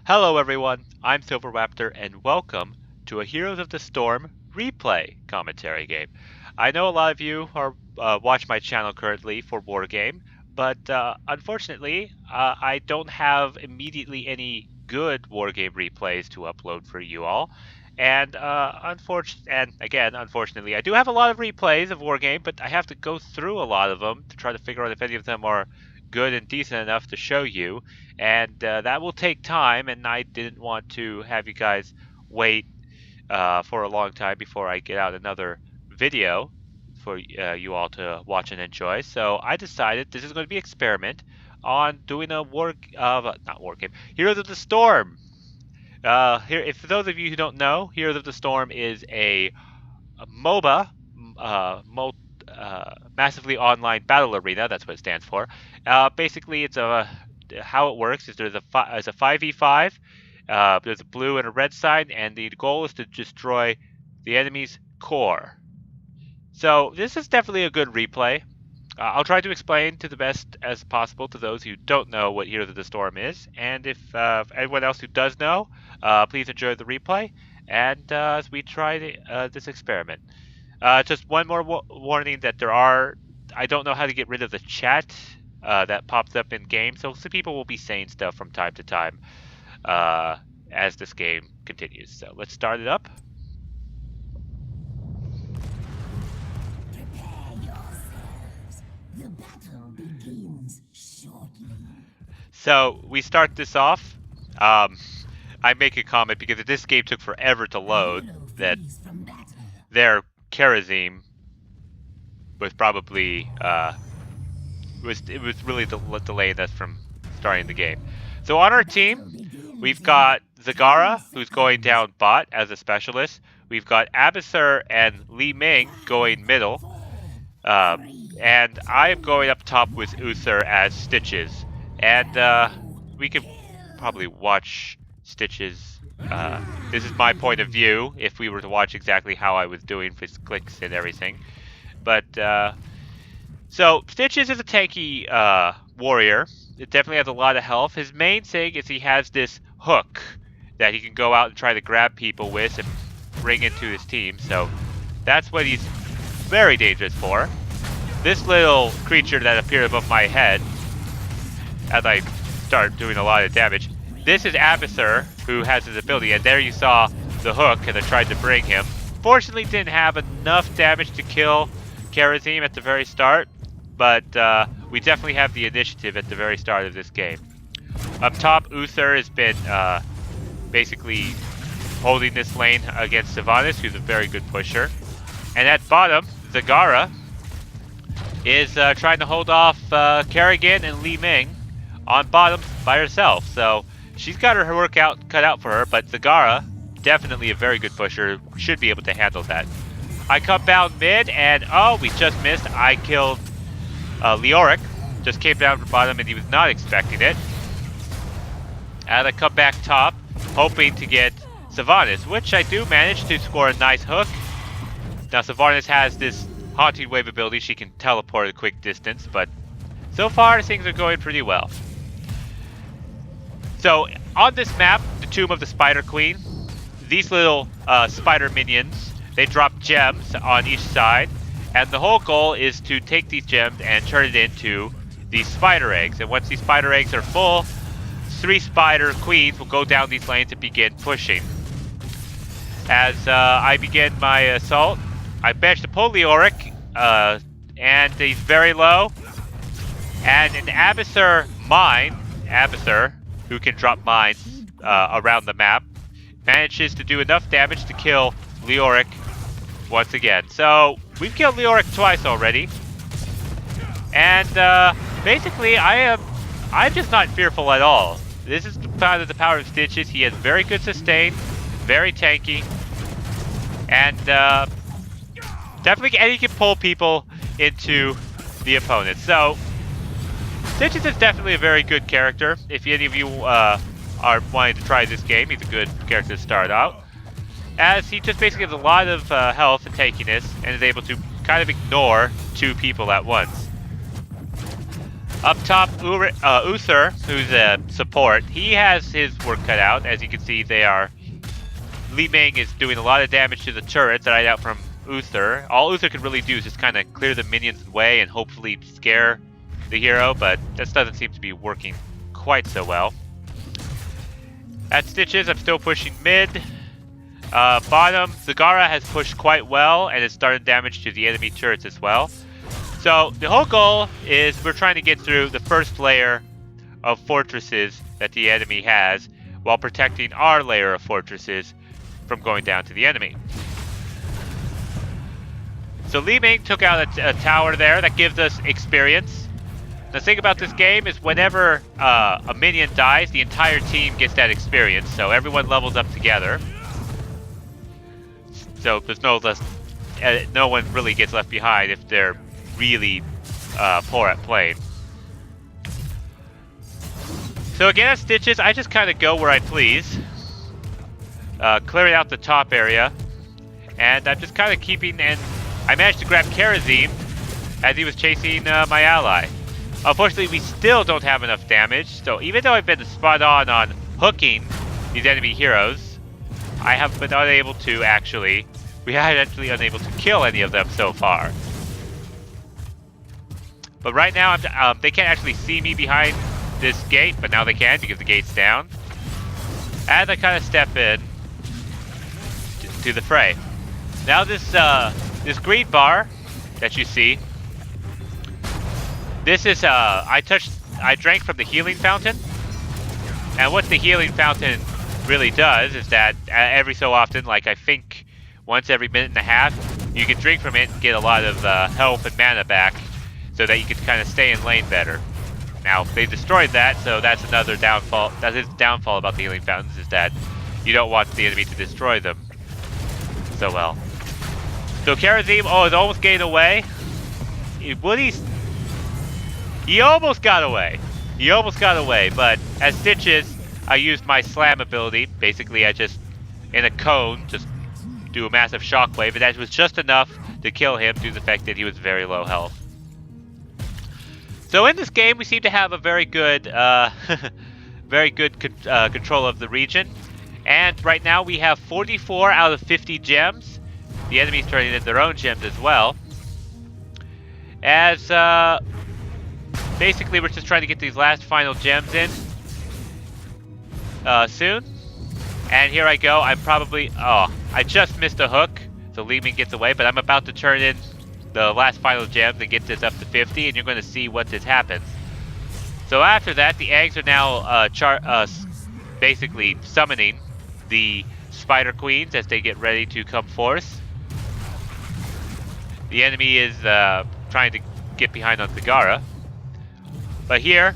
Hello everyone, I'm Silverraptor and welcome to a Heroes of the Storm replay commentary game. I know a lot of you are watch my channel currently for Wargame, but unfortunately I don't have immediately any good Wargame replays to upload for you all. And unfortunately, I do have a lot of replays of Wargame, but I have to go through a lot of them to try to figure out if any of them are good and decent enough to show you, and that will take time, and I didn't want to have you guys wait for a long time before I get out another video for you all to watch and enjoy. So I decided this is going to be an experiment on doing a not war game, Heroes of the Storm. If for those of you who don't know, Heroes of the Storm is a MOBA, uh, mul- massively online battle arena. That's what it stands for. Basically, it's a how it works is there's a 5v5. There's a blue and a red side, and the goal is to destroy the enemy's core. So this is definitely a good replay. I'll try to explain to the best as possible to those who don't know what Heroes of the Storm is, and if anyone else who does know, please enjoy the replay, and as we try this experiment. Just one more warning that I don't know how to get rid of the chat that pops up in game, so some people will be saying stuff from time to time as this game continues. So let's start it up. The battle begins shortly. So we start this off. I make a comment because this game took forever to load that their kerosene was probably it was really delaying us from starting the game. So on our team, we've got Zagara, who's going down bot as a specialist. We've got Abyssur and Li Ming going middle. And I am going up top with Uther as Stitches. And we could probably watch Stitches. This is my point of view if we were to watch exactly how I was doing with clicks and everything. But, so Stitches is a tanky warrior. It definitely has a lot of health. His main thing is he has this hook that he can go out and try to grab people with and bring into his team. So that's what he's very dangerous for. This little creature that appeared above my head as I start doing a lot of damage. This is Abyssur, who has his ability, and there you saw the hook, and I tried to bring him. Fortunately, didn't have enough damage to kill Kerosene at the very start, but we definitely have the initiative at the very start of this game. Up top, Uther has been basically holding this lane against Sylvanas, who's a very good pusher. And at bottom, Zagara is trying to hold off Kerrigan and Li Ming on bottom by herself. So she's got her work cut out for her, but Zagara, definitely a very good pusher, should be able to handle that. I come down mid, and oh, we just missed. I killed Leoric. Just came down from bottom, and he was not expecting it. And I come back top, hoping to get Sylvanas, which I do manage to score a nice hook. Now Sylvanas has this Haunting Wave ability. She can teleport a quick distance, but so far things are going pretty well. So on this map, the Tomb of the Spider Queen, these little spider minions, they drop gems on each side, and the whole goal is to take these gems and turn it into these spider eggs. And once these spider eggs are full, 3 spider queens will go down these lanes and begin pushing. As I begin my assault, I managed to pull Leoric, and he's very low. And an Abyssur, who can drop mines around the map, manages to do enough damage to kill Leoric once again. So we've killed Leoric twice already, and basically I'm just not fearful at all. This is kind of the power of Stitches. He has very good sustain, very tanky, and definitely, and he can pull people into the opponent. So Stitches is definitely a very good character. If any of you are wanting to try this game, he's a good character to start out, as he just basically has a lot of health and tankiness, and is able to kind of ignore 2 people at once. Up top, Uther, who's a support, he has his work cut out. As you can see, Li Ming is doing a lot of damage to the turrets right out from Uther. All Uther can really do is just kind of clear the minions' way and hopefully scare the hero, but this doesn't seem to be working quite so well. At Stitches, I'm still pushing mid. Bottom, Zagara has pushed quite well and has started damage to the enemy turrets as well. So the whole goal is we're trying to get through the first layer of fortresses that the enemy has while protecting our layer of fortresses from going down to the enemy. So Li Ming took out a tower there. That gives us experience. The thing about this game is whenever a minion dies, the entire team gets that experience. So everyone levels up together. So there's no one really gets left behind if they're really poor at playing. So again, at Stitches, I just kind of go where I please, clearing out the top area, and I'm just kind of keeping. And I managed to grab Karazim as he was chasing my ally. Unfortunately, we still don't have enough damage. So even though I've been spot on hooking these enemy heroes, I have been unable to actually. We are actually unable to kill any of them so far. But right now, they can't actually see me behind this gate, but now they can because the gate's down. As I kind of step in to the fray. Now this green bar that you see, this is I drank from the healing fountain, and what the healing fountain really does is that every so often, like I think once every minute and a half, you can drink from it and get a lot of health and mana back, so that you can kind of stay in lane better. Now, they destroyed that, so that's another downfall. That is the downfall about the healing fountains, is that you don't want the enemy to destroy them so well. So Karazim, is almost getting away. He almost got away. He almost got away, but as Stitches, I used my slam ability. Basically, I just, in a cone, just do a massive shockwave, and that was just enough to kill him due to the fact that he was very low health. So in this game, we seem to have a very good, control of the region. And right now, we have 44 out of 50 gems. The enemy's turning in their own gems as well. As basically, we're just trying to get these last final gems in soon. And here I go. I'm probably I just missed a hook, so Li Ming gets away. But I'm about to turn in the last final gems and get this up to 50, and you're going to see what this happens. So after that, the eggs are now basically summoning the spider queens as they get ready to come forth. The enemy is trying to get behind on Zagara. But here,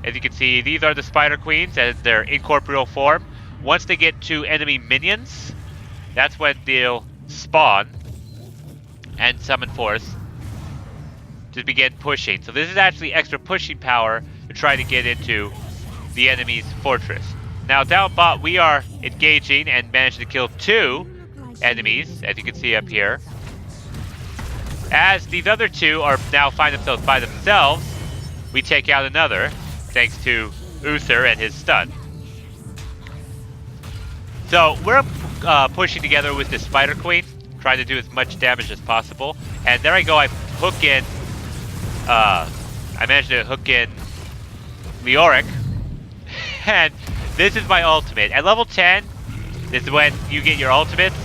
as you can see, these are the spider queens as their incorporeal form. Once they get to enemy minions, that's when they'll spawn and summon forth to begin pushing. So this is actually extra pushing power to try to get into the enemy's fortress. Now down bot, we are engaging and managed to kill 2 enemies, as you can see up here. As these other 2 are now find themselves by themselves, we take out another, thanks to Uther and his stun. So we're pushing together with the Spider Queen, trying to do as much damage as possible. And there I go, I managed to hook in Leoric. And this is my ultimate. At level 10, this is when you get your ultimates.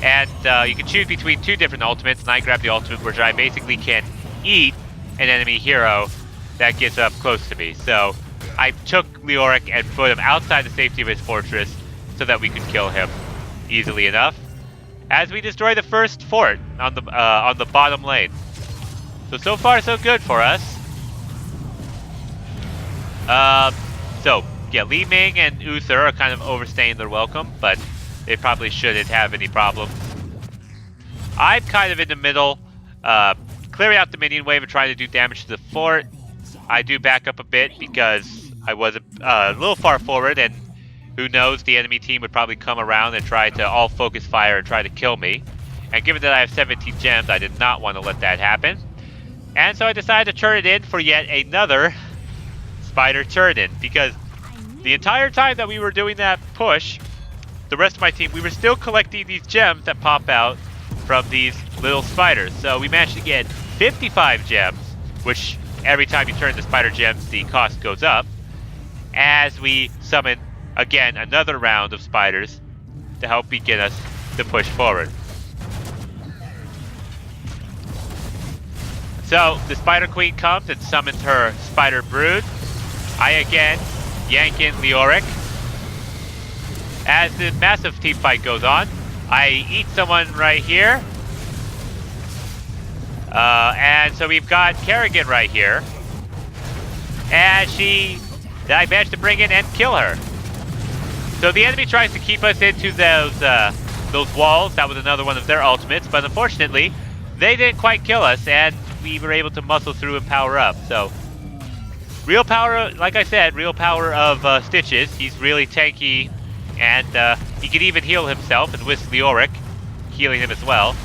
And you can choose between 2 different ultimates, and I grabbed the ultimate where I basically can eat an enemy hero that gets up close to me. So I took Leoric and put him outside the safety of his fortress so that we could kill him easily enough, as we destroy the first fort on the bottom lane. So far so good for us. So yeah, Li Ming and Uther are kind of overstaying their welcome, but they probably shouldn't have any problems. I'm kind of in the middle, clearing out the minion wave and trying to do damage to the fort. I do back up a bit because I was a little far forward, and who knows, the enemy team would probably come around and try to all focus fire and try to kill me. And given that I have 17 gems, I did not want to let that happen. And so I decided to turn it in for yet another spider turn-in, because the entire time that we were doing that push, the rest of my team, we were still collecting these gems that pop out from these little spiders. So we managed to get 55 gems, which every time you turn the spider gems, the cost goes up, as we summon, again, another round of spiders to help begin us to push forward. So the Spider Queen comes and summons her Spider Brood. I again yank in Leoric. As the massive team fight goes on, I eat someone right here. And so we've got Kerrigan right here. And I managed to bring in and kill her. So the enemy tries to keep us into those walls. That was another one of their ultimates, but unfortunately, they didn't quite kill us, and we were able to muscle through and power up. So, real power, like I said, real power of Stitches. He's really tanky, and he can even heal himself, and with Leoric healing him as well.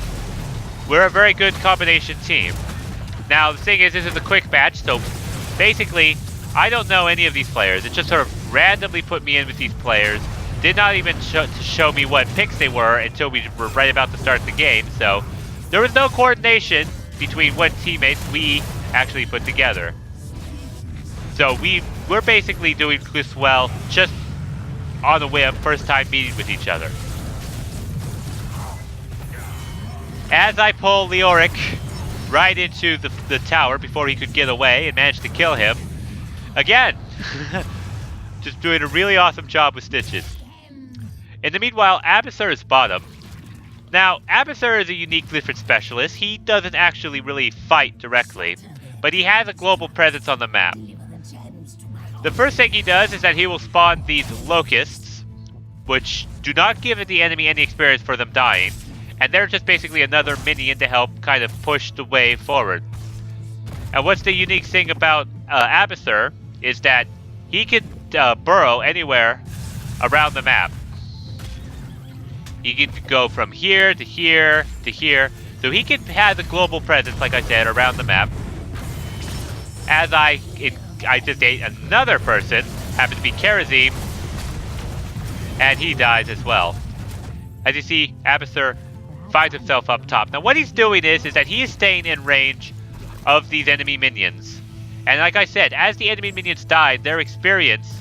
We're a very good combination team. Now, the thing is, this is a quick match, so basically, I don't know any of these players. It just sort of randomly put me in with these players. Did not even show me what picks they were until we were right about to start the game, so there was no coordination between what teammates we actually put together. So we're basically doing this well, just on a whim, first time meeting with each other. As I pull Leoric right into the tower before he could get away and manage to kill him, again, just doing a really awesome job with Stitches. In the meanwhile, Abyssur is bottom. Now, Abyssur is a unique different specialist. He doesn't actually really fight directly, but he has a global presence on the map. The first thing he does is that he will spawn these locusts, which do not give the enemy any experience for them dying, and they're just basically another minion to help kind of push the way forward. And what's the unique thing about Abyssur is that he can burrow anywhere around the map. He can go from here to here to here. So he can have a global presence, like I said, around the map. As I just ate another person, happened to be Karazim, and he dies as well. As you see, Abyssur finds himself up top. Now what he's doing is that he is staying in range of these enemy minions. And like I said, as the enemy minions die, their experience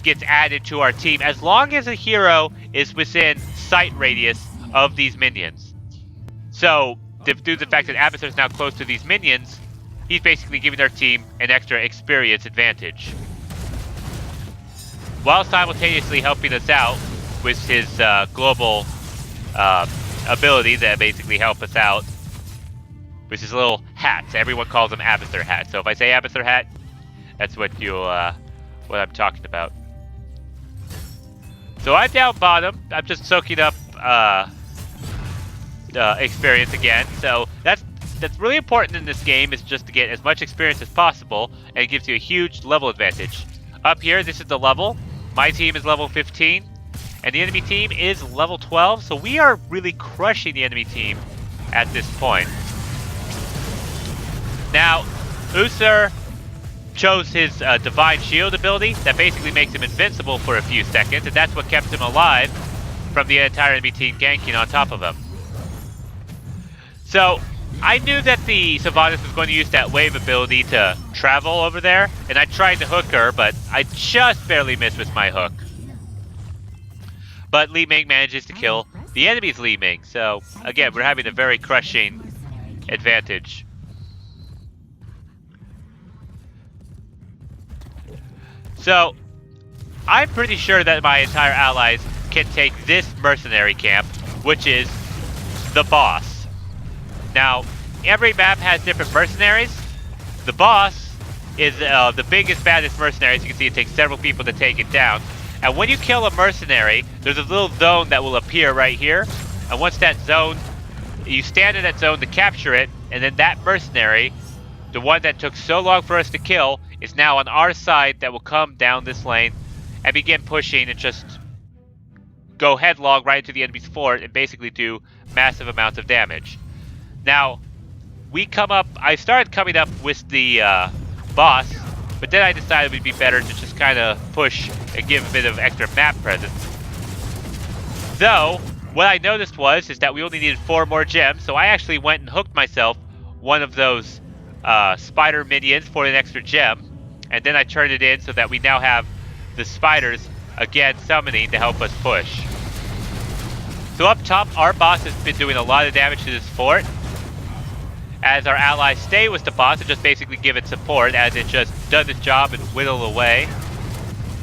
gets added to our team as long as a hero is within sight radius of these minions. So, due to the fact that Abyssur is now close to these minions, he's basically giving our team an extra experience advantage, while simultaneously helping us out with his global ability that basically help us out with his little hats. Everyone calls them Abyssur hats. So if I say Abyssur hat, that's what what I'm talking about. So I'm down bottom. I'm just soaking up experience again. So that's really important in this game, is just to get as much experience as possible, and it gives you a huge level advantage. Up here, this is the level. My team is level 15, and the enemy team is level 12. So we are really crushing the enemy team at this point. Now, Uther chose his Divine Shield ability that basically makes him invincible for a few seconds, and that's what kept him alive from the entire enemy team ganking on top of him. So, I knew that the Sylvanas was going to use that wave ability to travel over there, and I tried to hook her, but I just barely missed with my hook. But Li Ming manages to kill the enemy's Li Ming, so again, we're having a very crushing advantage. So, I'm pretty sure that my entire allies can take this mercenary camp, which is the boss. Now, every map has different mercenaries. The boss is the biggest, baddest mercenary. As you can see, it takes several people to take it down. And when you kill a mercenary, there's a little zone that will appear right here. And once that zone, you stand in that zone to capture it, and then that mercenary, the one that took so long for us to kill, is now on our side that will come down this lane and begin pushing and just go headlong right into the enemy's fort and basically do massive amounts of damage. Now, I started coming up with the boss, but then I decided it would be better to just kind of push and give a bit of extra map presence. Though, what I noticed is that we only needed 4 more gems, so I actually went and hooked myself one of those spider minions for an extra gem, and then I turned it in so that we now have the spiders again summoning to help us push. So up top, our boss has been doing a lot of damage to this fort, as our ally stay with the boss and just basically give it support as it just does its job and whittle away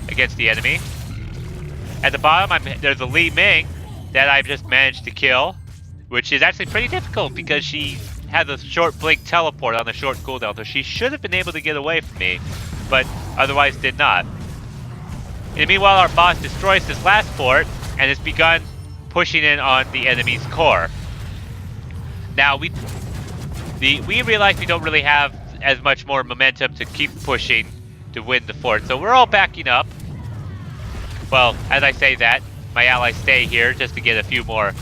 against the enemy. At the bottom, there's a Li Ming that I've just managed to kill, which is actually pretty difficult because she has a short blink teleport on a short cooldown, so she should have been able to get away from me, but otherwise did not. And meanwhile, our boss destroys this last fort and has begun pushing in on the enemy's core. Now, we realize we don't really have as much more momentum to keep pushing to win the fort, so we're all backing up. Well, as I say that, my allies stay here just to get a few more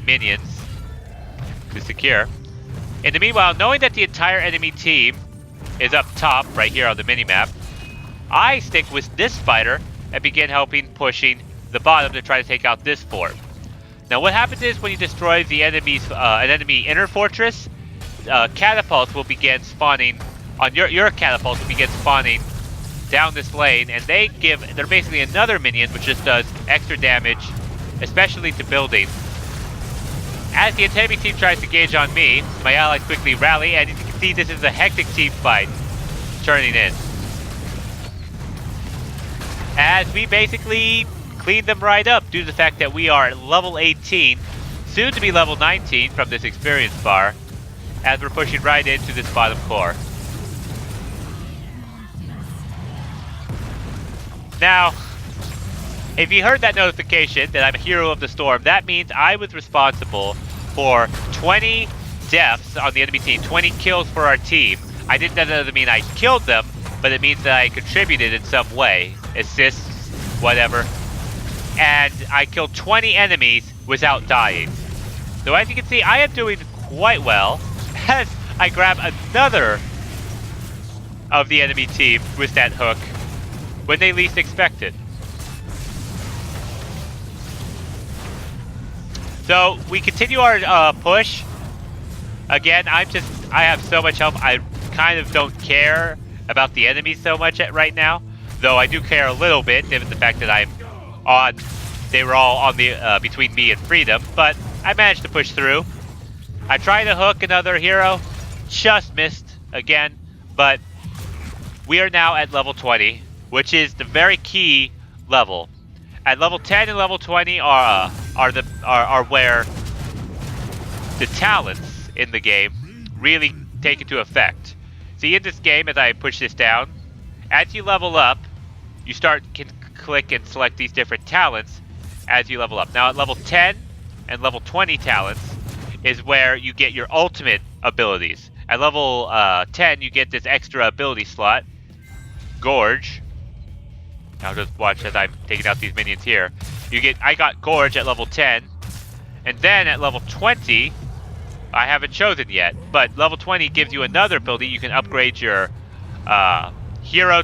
minions to secure. In the meanwhile, knowing that the entire enemy team is up top, right here on the minimap, I stick with this spider and begin pushing the bottom to try to take out this fort. Now, what happens is when you destroy the enemy's an enemy inner fortress, catapults will begin spawning on your catapults will begin spawning down this lane, and they're basically another minion which just does extra damage, especially to buildings. As the enemy team tries to gauge on me, my allies quickly rally, and you can see this is a hectic team fight turning in. As we basically clean them right up due to the fact that we are at level 18, soon to be level 19 from this experience bar, as we're pushing right into this bottom core. Now, if you heard that notification that I'm a hero of the storm, that means I was responsible for 20 deaths on the enemy team, 20 kills for our team. That doesn't mean I killed them, but it means that I contributed in some way, assists, whatever. And I killed 20 enemies without dying. So as you can see, I am doing quite well as I grab another of the enemy team with that hook when they least expect it. So we continue our push. Again, I have so much health, I kind of don't care about the enemies so much right now. Though I do care a little bit, given the fact that they were all on the between me and freedom. But I managed to push through. I tried to hook another hero, just missed again. But we are now at level 20, which is the very key level. At level 10 and level 20 are where the talents in the game really take into effect. See, in this game, as I push this down, as you level up, you can click and select these different talents as you level up. Now, at level 10 and level 20 talents is where you get your ultimate abilities. At level 10, you get this extra ability slot, Gorge. Now just watch as I'm taking out these minions here. I got Gorge at level 10, and then at level 20, I haven't chosen yet, but level 20 gives you another ability. You can upgrade your hero,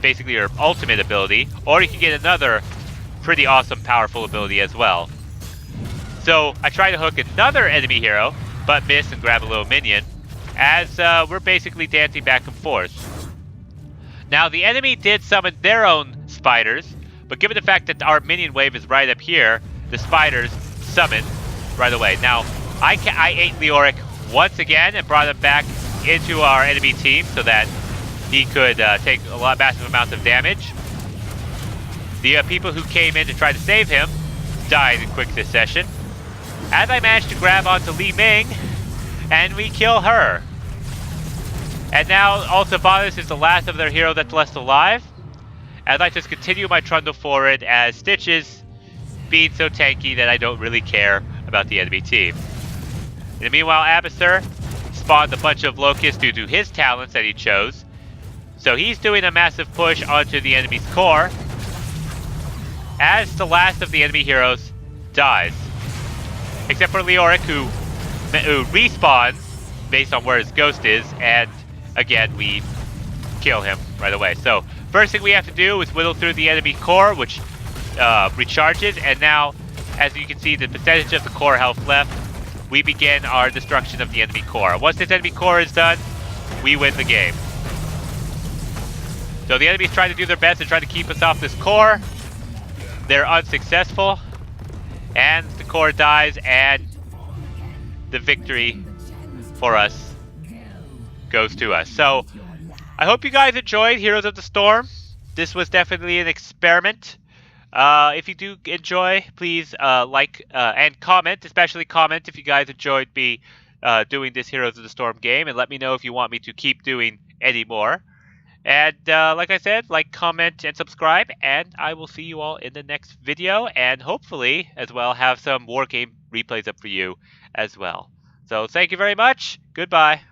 basically your ultimate ability, or you can get another pretty awesome, powerful ability as well. So I try to hook another enemy hero, but miss and grab a little minion, as we're basically dancing back and forth. Now, the enemy did summon their own spiders, but given the fact that our minion wave is right up here, the spiders summoned right away. Now, I ate Leoric once again and brought him back into our enemy team so that he could take massive amounts of damage. The people who came in to try to save him died in quick succession, as I managed to grab onto Li Ming, and we kill her. And now, Alcibiades is the last of their hero that's left alive, as I just continue my trundle forward as Stitch is being so tanky that I don't really care about the enemy team. In the meanwhile, Abysser spawned a bunch of locusts due to his talents that he chose, so he's doing a massive push onto the enemy's core, as the last of the enemy heroes dies. Except for Leoric, who respawns based on where his ghost is, and again, we kill him right away. So first thing we have to do is whittle through the enemy core, which recharges, and now, as you can see, the percentage of the core health left, we begin our destruction of the enemy core. Once this enemy core is done, we win the game. So the enemy's trying to do their best to try to keep us off this core. They're unsuccessful, and the core dies, and the victory for us goes to us. So I hope you guys enjoyed Heroes of the Storm. This was definitely an experiment. If you do enjoy, please like and comment, especially comment if you guys enjoyed me doing this Heroes of the Storm game, and let me know if you want me to keep doing any more. And like I said, like, comment, and subscribe, and I will see you all in the next video, and hopefully as well have some war game replays up for you as well. So thank you very much. Goodbye.